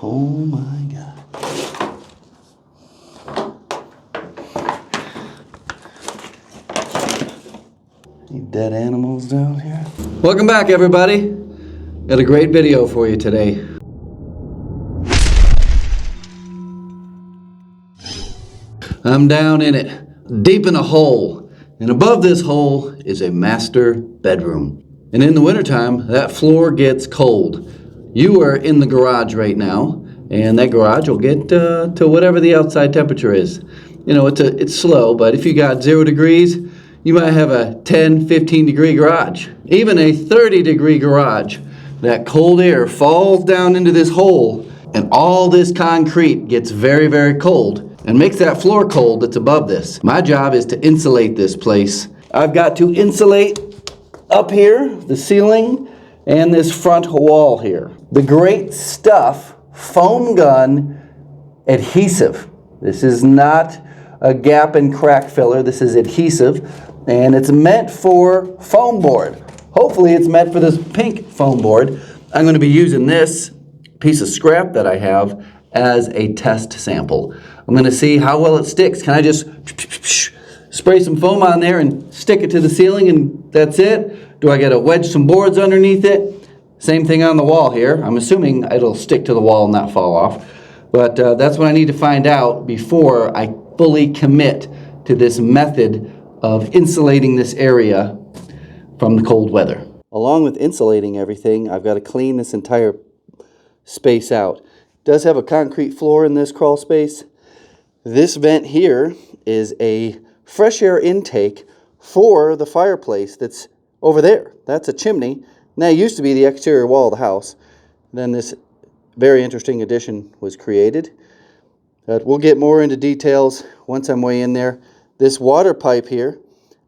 Oh my God. Any dead animals down here? Welcome back, everybody. Got a great video for you today. I'm down in it, deep in a hole. And above this hole is a master bedroom. And in the wintertime, that floor gets cold. You are in the garage right now, and that garage will get to whatever the outside temperature is. You know, it's slow, but if you got 0 degrees, you might have a 10, 15 degree garage. Even a 30 degree garage. That cold air falls down into this hole, and all this concrete gets very, very cold and makes that floor cold that's above this. My job is to insulate this place. I've got to insulate up here, the ceiling, and this front wall here. The great stuff, foam gun adhesive. This is not a gap and crack filler. This is adhesive, and it's meant for foam board. Hopefully it's meant for this pink foam board. I'm going to be using this piece of scrap that I have as a test sample. I'm going to see how well it sticks. Can I just spray some foam on there and stick it to the ceiling and that's it? Do I got to wedge some boards underneath it? Same thing on the wall here. I'm assuming it'll stick to the wall and not fall off. But that's what I need to find out before I fully commit to this method of insulating this area from the cold weather. Along with insulating everything, I've got to clean this entire space out. It does have a concrete floor in this crawl space. This vent here is a fresh air intake for the fireplace that's over there. That's a chimney. And that used to be the exterior wall of the house. Then this very interesting addition was created. But we'll get more into details once I'm way in there. This water pipe here,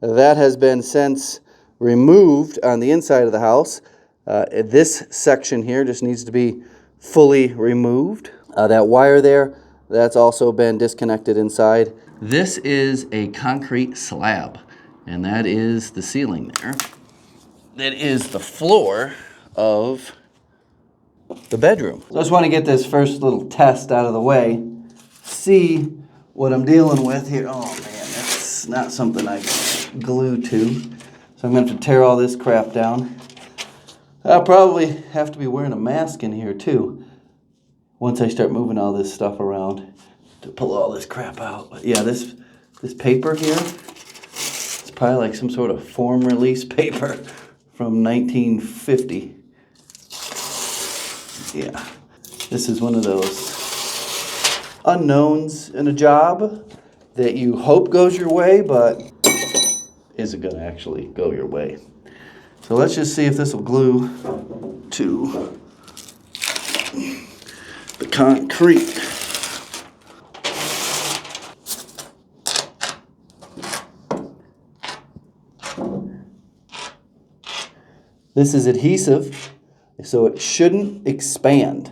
that has been since removed on the inside of the house. This section here just needs to be fully removed. That wire there, that's also been disconnected inside. This is a concrete slab, and that is the ceiling there. That is the floor of the bedroom. So I just want to get this first little test out of the way, see what I'm dealing with here. Oh man, that's not something I can glue to. So I'm going to have to tear all this crap down. I'll probably have to be wearing a mask in here too once I start moving all this stuff around to pull all this crap out. But yeah, this paper here, it's probably like some sort of form release paper from 1950. Yeah, this is one of those unknowns in a job that you hope goes your way, but isn't going to actually go your way. So let's just see if this will glue to the concrete. This is adhesive, so it shouldn't expand.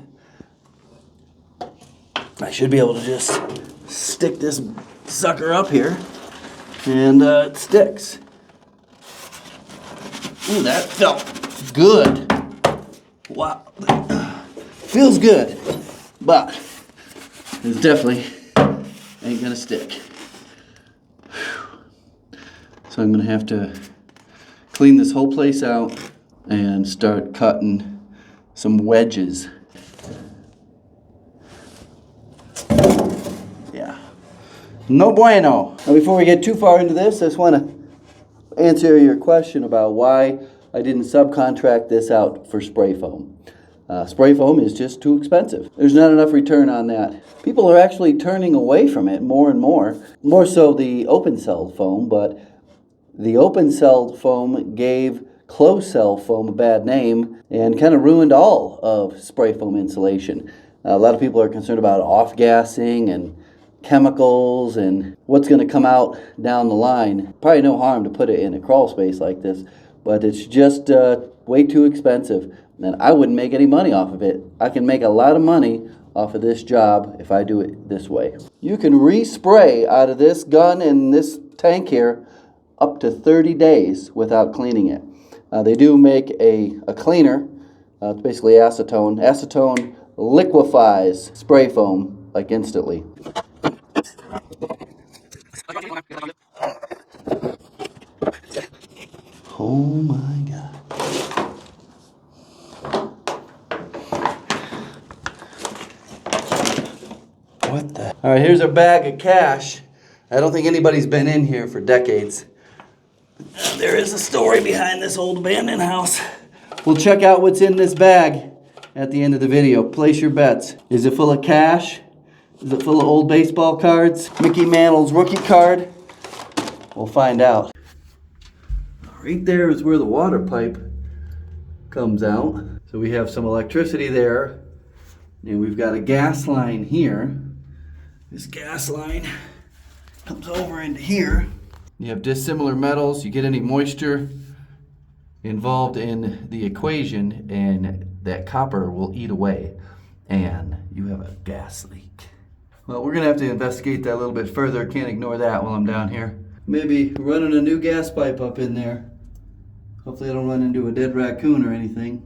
I should be able to just stick this sucker up here and it sticks. Ooh, that felt good. Wow. Feels good, but it definitely ain't gonna stick. So I'm gonna have to clean this whole place out and start cutting some wedges. Yeah. No bueno. Now before we get too far into this, I just want to answer your question about why I didn't subcontract this out for spray foam. Spray foam is just too expensive. There's not enough return on that. People are actually turning away from it more and more. More so the open-celled foam, but the open-celled foam gave closed-cell foam a bad name and kind of ruined all of spray foam insulation. A lot of people are concerned about off-gassing and chemicals and what's going to come out down the line. Probably no harm to put it in a crawl space like this, but it's just way too expensive. And I wouldn't make any money off of it. I can make a lot of money off of this job if I do it this way. You can respray out of this gun and this tank here up to 30 days without cleaning it. They do make a cleaner. It's basically acetone. Acetone liquefies spray foam like instantly. Oh my God. What the? All right, here's our bag of cash. I don't think anybody's been in here for decades. There is a story behind this old abandoned house. We'll check out what's in this bag at the end of the video. Place your bets. Is it full of cash? Is it full of old baseball cards? Mickey Mantle's rookie card? We'll find out. Right there is where the water pipe comes out. So we have some electricity there. And we've got a gas line here. This gas line comes over into here. You have dissimilar metals. You get any moisture involved in the equation and that copper will eat away and you have a gas leak. Well, we're gonna have to investigate that a little bit further. Can't ignore that while I'm down here. Maybe running a new gas pipe up in there. Hopefully I don't run into a dead raccoon or anything.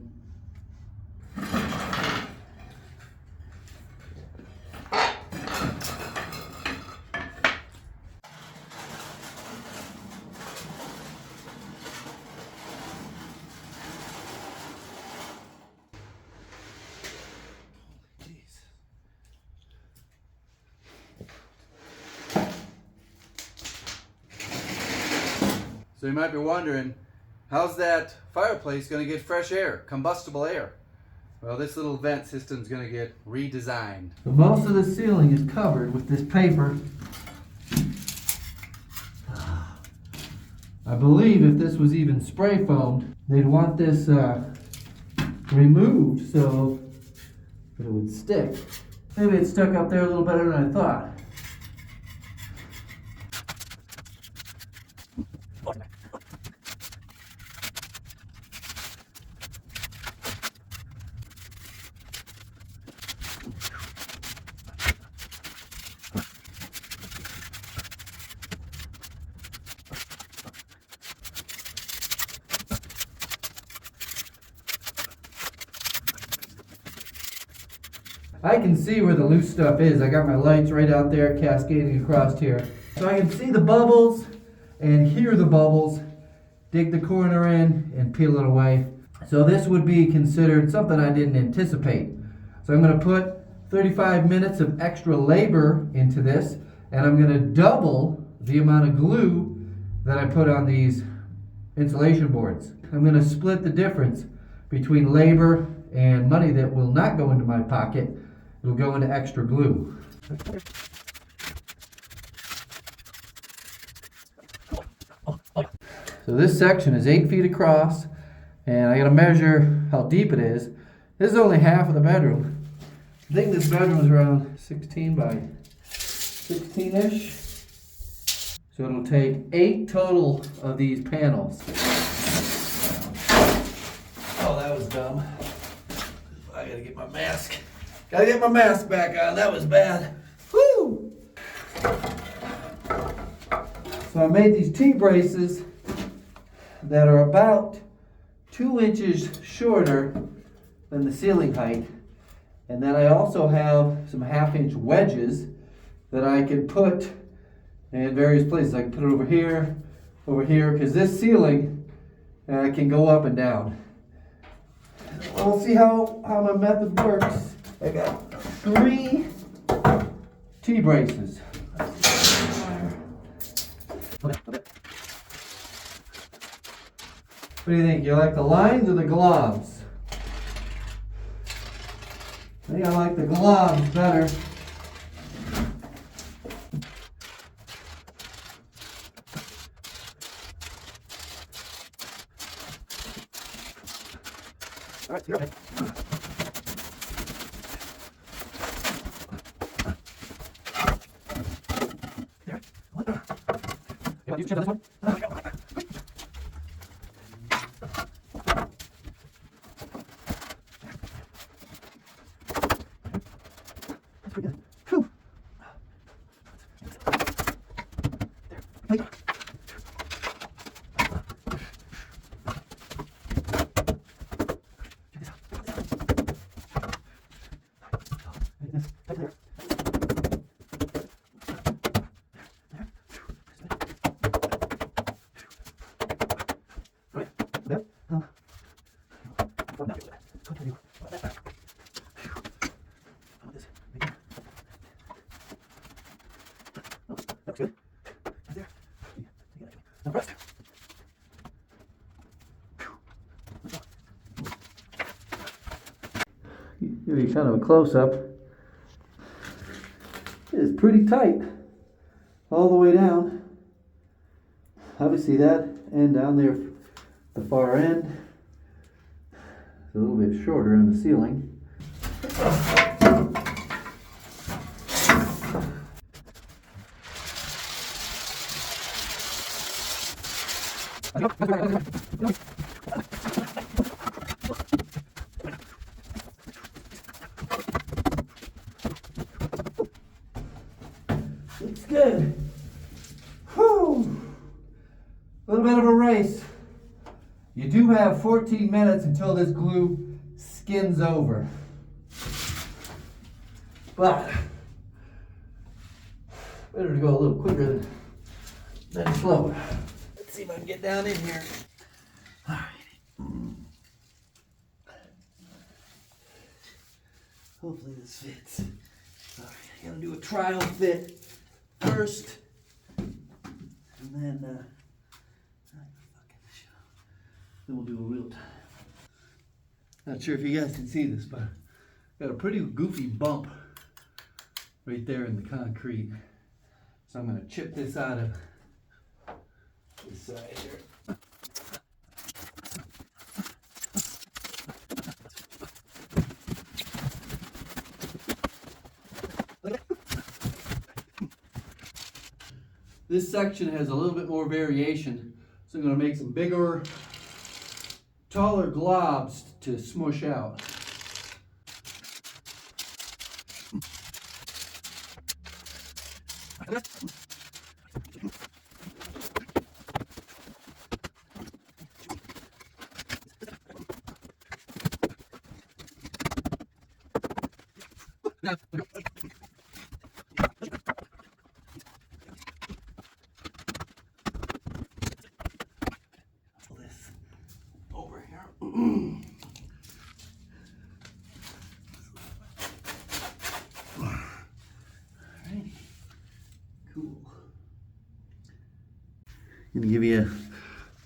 So you might be wondering, how's that fireplace going to get fresh air, combustible air? Well, this little vent system is going to get redesigned. So most of the ceiling is covered with this paper. I believe if this was even spray foamed, they'd want this removed so that it would stick. Maybe it stuck up there a little better than I thought. I can see where the loose stuff is. I got my lights right out there cascading across here. So I can see the bubbles and hear the bubbles, dig the corner in and peel it away. So this would be considered something I didn't anticipate. So I'm going to put 35 minutes of extra labor into this, and I'm going to double the amount of glue that I put on these insulation boards. I'm going to split the difference between labor and money that will not go into my pocket. It'll go into extra glue. So this section is 8 feet across, and I gotta measure how deep it is. This is only half of the bedroom. I think this bedroom is around 16 by 16-ish. So it'll take 8 total of these panels. Oh, that was dumb. I gotta get my mask. Gotta get my mask back on. That was bad. Woo! So I made these T-braces that are about 2 inches shorter than the ceiling height. And then I also have some 1/2-inch wedges that I can put in various places. I can put it over here, because this ceiling can go up and down. We'll see how my method works. I got 3 T-braces. What do you think? You like the lines or the globs? I think I like the globs better. All right, you're okay. You check this one? That's pretty good. Whew. There. Check this out. Give you kind of a close-up. It is pretty tight all the way down. Obviously that end down there, the far end, is a little bit shorter in the ceiling. Looks good. Whew. A little bit of a race. You do have 14 minutes until this glue skins over. But better to go a little quicker than slower. Let's see if I can get down in here. All right. Hopefully this fits. All right, I gotta do a trial fit first, and then we'll do a real time. Not sure if you guys can see this, but got a pretty goofy bump right there in the concrete. So I'm gonna chip this out of this side here. This section has a little bit more variation, so I'm going to make some bigger, taller globs to smush out. Alrighty, cool. I'm gonna give you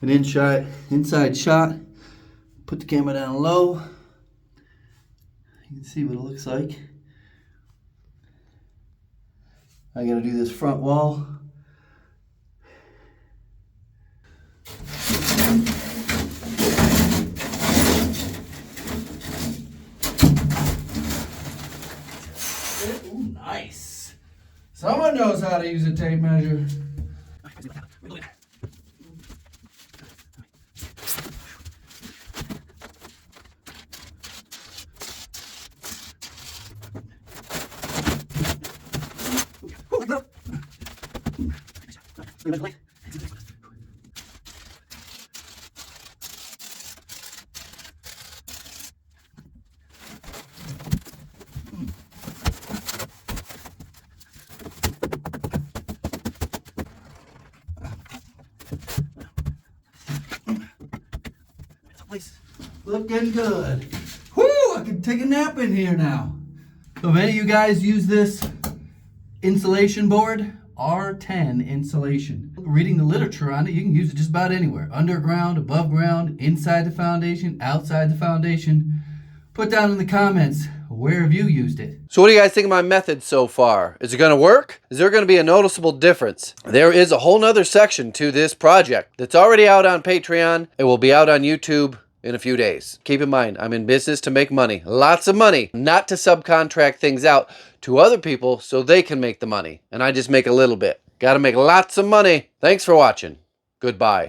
an inside shot. Put the camera down low. You can see what it looks like. I gotta do this front wall. Ooh, nice. Someone knows how to use a tape measure. Looking good. Whoo! I can take a nap in here now. So if any of you guys use this insulation board, R10 insulation. Reading the literature on it, you can use it just about anywhere. Underground, above ground, inside the foundation, outside the foundation. Put down in the comments, where have you used it? So what do you guys think of my method so far? Is it going to work? Is there going to be a noticeable difference? There is a whole nother section to this project that's already out on Patreon. It will be out on YouTube in a few days. Keep in mind, I'm in business to make money. Lots of money. Not to subcontract things out to other people so they can make the money. And I just make a little bit. Gotta make lots of money. Thanks for watching. Goodbye.